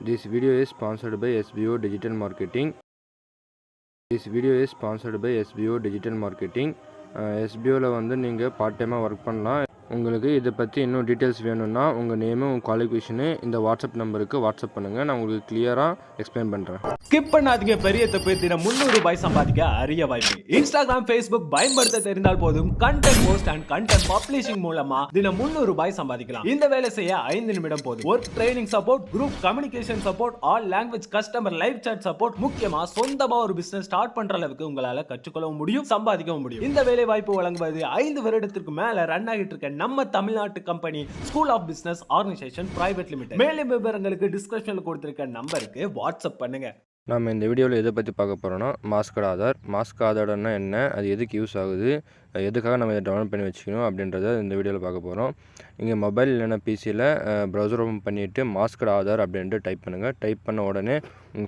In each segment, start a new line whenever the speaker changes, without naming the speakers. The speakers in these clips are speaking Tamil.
This video is sponsored by SBO Digital Marketing. SBOவில் வந்து நீங்கள் பார்ட் டைமாக ஒர்க் பண்ணலாம். உங்களுக்கு இதை பற்றி இன்னும் டீட்டெயில்ஸ் வேணும்னா உங்கள் நேமு உங்கள் குவாலிஃபிகேஷனு இந்த வாட்ஸ்அப் நம்பருக்கு வாட்ஸ்அப் பண்ணுங்கள். நான் உங்களுக்கு கிளியராக எக்ஸ்பிளைன் பண்ணுறேன்.
ஸ்கிப் பண்ணாதீங்க. பெரிய தப்பு. தினம் 300 ரூபாய் சம்பாதிக்க அரிய வாய்ப்பு. இன்ஸ்டாகிராம், ஃபேஸ்புக் பயன்படுத்த தெரிந்தால் போதும். Content post and content publishing மூலமா தினம் 300 ரூபாய் சம்பாதிக்கலாம். இந்த வேலை செய்ய 5 நிமிடம் போதும். Work training support, group communication support, all language customer live chat support, முக்கியமா சொந்தமா ஒரு பிசினஸ் ஸ்டார்ட் பண்ற அளவுக்கு உங்களால கற்றுக்கொள்ளவும் முடியும், சம்பாதிக்கவும் முடியும். இந்த வேலை வாய்ப்பு வழங்குவது 5 வருடத்திற்கு மேல ரன் ஆகிட்டு இருக்க நம்ம தமிழ்நாட்டு company school of business organisation private limited. மேலும் விவரங்களுக்கு டிஸ்கிரிப்ஷன்ல கொடுத்திருக்க நம்பருக்கு வாட்ஸ்அப் பண்ணுங்க.
நம்ம இந்த வீடியோவில் எதை பற்றி பார்க்க போகிறோன்னா மாஸ்கட் ஆதார். மாஸ்கட் ஆதார்னா என்ன, அது எதுக்கு யூஸ் ஆகுது, எதுக்காக நம்ம இதை டவுன்லோட் பண்ணி வச்சுக்கணும் அப்படின்றத இந்த வீடியோவில் பார்க்க போகிறோம். நீங்கள் மொபைல் இல்லைன்னா பிசியில் ப்ரௌசர் ஓப்பன் பண்ணிவிட்டு மாஸ்கட் ஆதார் அப்படின்ட்டு டைப் பண்ணுங்கள். டைப் பண்ண உடனே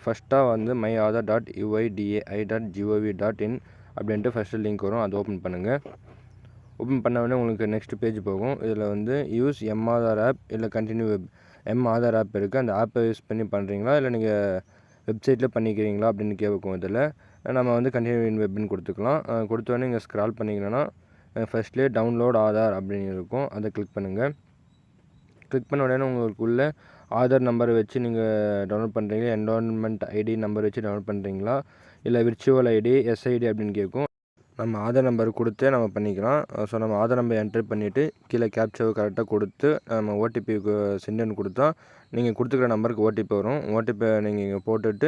ஃபஸ்ட்டாக வந்து myAadhar.uidi.gov.in அப்படின்ட்டு ஃபஸ்ட்டு லிங்க் வரும். அதை ஓப்பன் பண்ணுங்கள். ஓப்பன் பண்ண உடனே உங்களுக்கு நெக்ஸ்ட் பேஜ் போகும். இதில் வந்து யூஸ் எம்ஆதார் ஆப் இல்லை கண்டினியூ வெப். எம்ஆதார் ஆப் இருக்குது, அந்த ஆப்பை யூஸ் பண்ணி பண்ணுறீங்களா இல்லை நீங்கள் வெப்சைட்டில் பண்ணிக்கிறீங்களா அப்படின்னு கேட்கும். இதில் நம்ம வந்து கண்டினியூ இன் வெப்னு கொடுத்துக்கலாம். கொடுத்தோடனே இங்கே ஸ்க்ரால் பண்ணிங்கன்னா ஃபஸ்ட்லேயே டவுன்லோட் ஆதார் அப்படின்னு இருக்கும். அதை கிளிக் பண்ணுங்கள். கிளிக் பண்ண உடனே உங்களுக்குள்ளே ஆதார் நம்பரை வச்சு நீங்கள் டவுன்லோட் பண்ணுறீங்களா, என்ரோல்மெண்ட் ஐடி நம்பர் வச்சு டவுன்லோட் பண்ணுறீங்களா இல்லை விர்ச்சுவல் ஐடி எஸ்ஐடி அப்படின்னு கேட்கும். நம்ம ஆதார் நம்பர் கொடுத்தே நம்ம பண்ணிக்கலாம். ஸோ நம்ம ஆதார் நம்பர் என்ட்ரி பண்ணிவிட்டு கீழே கேப்சாவை கரெக்டாக கொடுத்து நம்ம ஓடிபிக்கு சென்டுன்னு கொடுத்தா நீங்கள் கொடுத்துக்கிற நம்பருக்கு ஓடிபி வரும். ஓடிபி நீங்கள் இங்கே போட்டுட்டு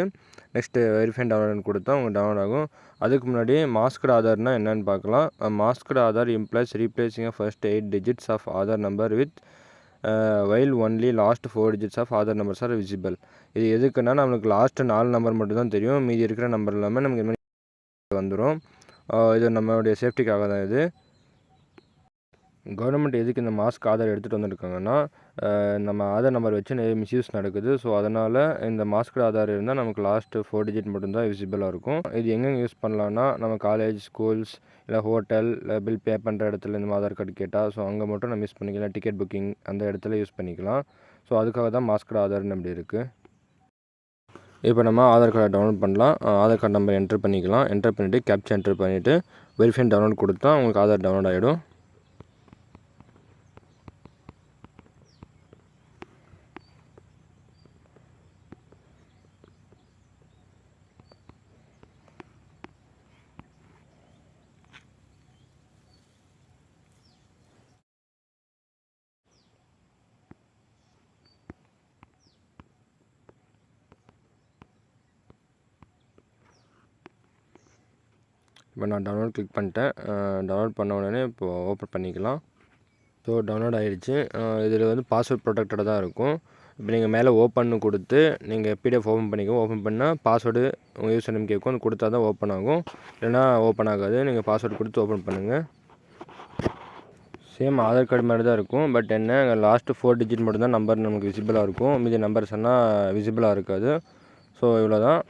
நெக்ஸ்ட்டு வெரிஃபை டவுன்லோட் கொடுத்தா உங்களுக்கு டவுன்லோட் ஆகும். அதுக்கு முன்னாடி மாஸ்கட் ஆதார்னால் என்னென்னு பார்க்கலாம். Masked Aadhaar implies replacing first 8 digits of Aadhaar number with while only last 4 digits of Aadhaar numbers are visible. இது எதுக்குன்னா நம்மளுக்கு லாஸ்ட்டு 4 நம்பர் மட்டும் தான் தெரியும், மீதி இருக்கிற நம்பர் எல்லாமே நமக்கு இது மாதிரி வந்துடும். இது நம்மளுடைய சேஃப்டிக்காக தான். இது கவர்மெண்ட் எதுக்கு இந்த மாஸ்க் ஆதார் எடுத்துகிட்டு வந்திருக்காங்கன்னா, நம்ம ஆதார் நம்பர் வச்சு நிறைய மிஸ்யூஸ் நடக்குது. ஸோ அதனால் இந்த மாஸ்க் ஆதார் இருந்தால் நமக்கு லாஸ்ட்டு 4 digit மட்டும்தான் விசிபிளாக இருக்கும். இது எங்கெங்கே யூஸ் பண்ணலான்னா, நம்ம காலேஜ், ஸ்கூல்ஸ் இல்லை ஹோட்டல் இல்லை பில் பே பண்ணுற இடத்துல இந்த ஆதார் கார்டு கேட்டால் ஸோ அங்கே மட்டும் நம்ம யூஸ் பண்ணிக்கலாம். டிக்கெட் புக்கிங் அந்த இடத்துல யூஸ் பண்ணிக்கலாம். ஸோ அதுக்காக தான் மாஸ்க் ஆதார்னு அப்படி இருக்குது. இப்போ நம்ம ஆதார் கார்டை டவுன்லோட் பண்ணலாம். ஆதார் கார்டு நம்பர் என்ட்ரு பண்ணிக்கலாம். என்ட்ரு பண்ணிவிட்டு கேப்சா என்ட்ரு பண்ணிவிட்டு வெரிஃபை டவுன்லோட் கொடுத்தா உங்களுக்கு ஆதார் டவுன்லோட் ஆகிடும். இப்போ நான் டவுன்லோட் கிளிக் பண்ணிட்டேன். டவுன்லோட் பண்ண உடனே இப்போது ஓப்பன் பண்ணிக்கலாம். ஸோ டவுன்லோட் ஆகிடுச்சு. இதில் வந்து பாஸ்வேர்ட் ப்ரொடெக்டடாக தான் இருக்கும். இப்போ நீங்கள் மேலே ஓப்பன்னு கொடுத்து நீங்கள் பிடிஎஃப் ஓப்பன் பண்ணிக்கோ. ஓப்பன் பண்ணால் பாஸ்வேர்டு உங்கள் யூசர் நேம் கேட்கும், அது கொடுத்தா தான் ஓப்பன் ஆகும், இல்லைனா ஓப்பன் ஆகாது. நீங்கள் பாஸ்வேர்டு கொடுத்து ஓப்பன் பண்ணுங்கள். சேம் ஆதார் கார்டு மாதிரி தான் இருக்கும். பட் என்ன லாஸ்ட்டு 4 digit மட்டும் தான் நம்பர் நமக்கு விசிபிளாக இருக்கும், மீதி நம்பர்ஸ் எல்லாம் விசிபிளாக இருக்காது. ஸோ இவ்வளோ தான்.